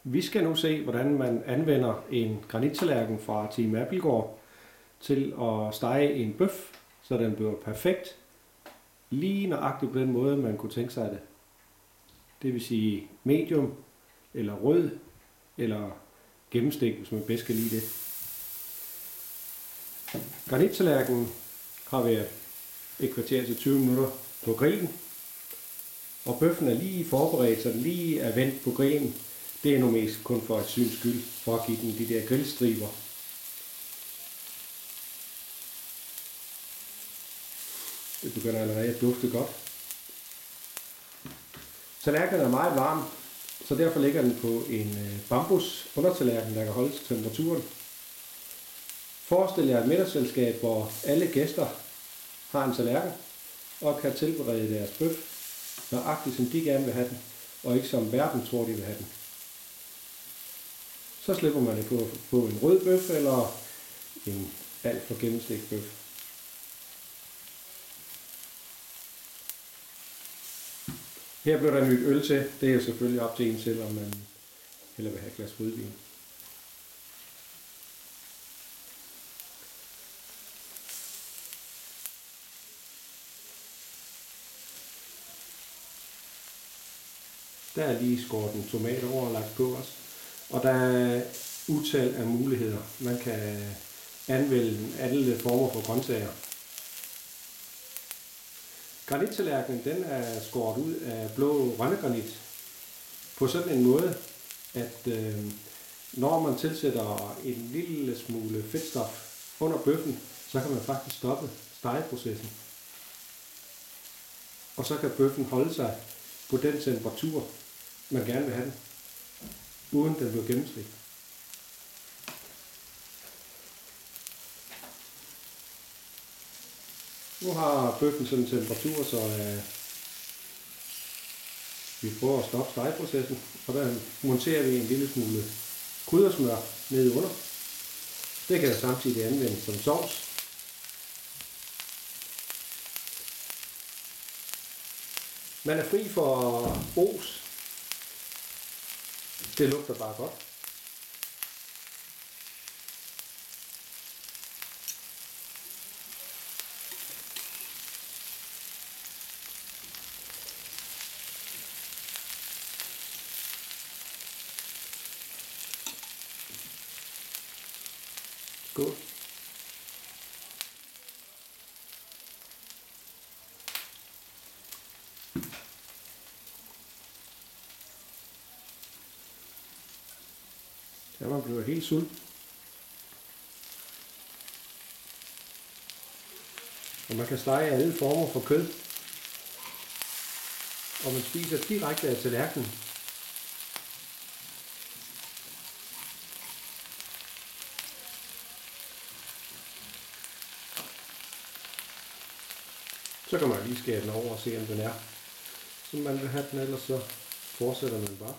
Vi skal nu se, hvordan man anvender en granittallerken fra Team Appelgaard til at stege en bøf, så den bliver perfekt, lige nøjagtigt på den måde, man kunne tænke sig det. Det vil sige medium, eller rød, eller gennemstegt, hvis man bedst kan lide det. Granittallerkenen har været et kvarter til 20 minutter på grillen, og bøffen er lige forberedt, så den lige er vendt på grillen. Det er nu mest kun for et syns skyld, for at give den de der grillstriber. Det begynder allerede at dufte godt. Tallerkenen er meget varm, så derfor ligger den på en bambus undertallerken, der kan holde til temperaturen. Forestil jer et middagsselskab, hvor alle gæster har en tallerken og kan tilberede deres bøf nøjagtigt som de gerne vil have den, og ikke som verden tror de vil have den. Så slipper man det på en rød bøf eller en alt for gennemstegt bøf. Her bliver der nyt øl til. Det er selvfølgelig op til en selv, om man hellere vil have et glas rødvin. Der er lige skåret en tomat over og lagt på os. Og der er utal af muligheder. Man kan anvende alle former for grøntsager. Granittallerkenen den er skåret ud af blå rønnegranit på sådan en måde, at når man tilsætter en lille smule fedtstof under bøffen, så kan man faktisk stoppe stegeprocessen. Og så kan bøffen holde sig på den temperatur, man gerne vil have den, uden den bliver gennemstegt. Nu har bøffen sådan en temperatur, så vi prøver at stoppe stegeprocessen, og der monterer vi en lille smule kryddersmør nede under. Det kan samtidig anvendes som sovs. Man er fri for os. Det lugter bare godt. Skål. Ja, man bliver helt sulten. Og man kan stege alle former for kød. Og man spiser direkte af tallerkenen. Så kan man lige skære den over og se, om den er, som man vil have den, ellers så fortsætter man bare.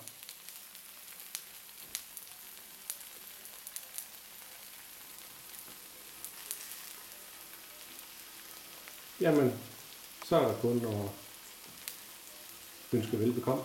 Jamen, så er der kun at ønske velbekomme.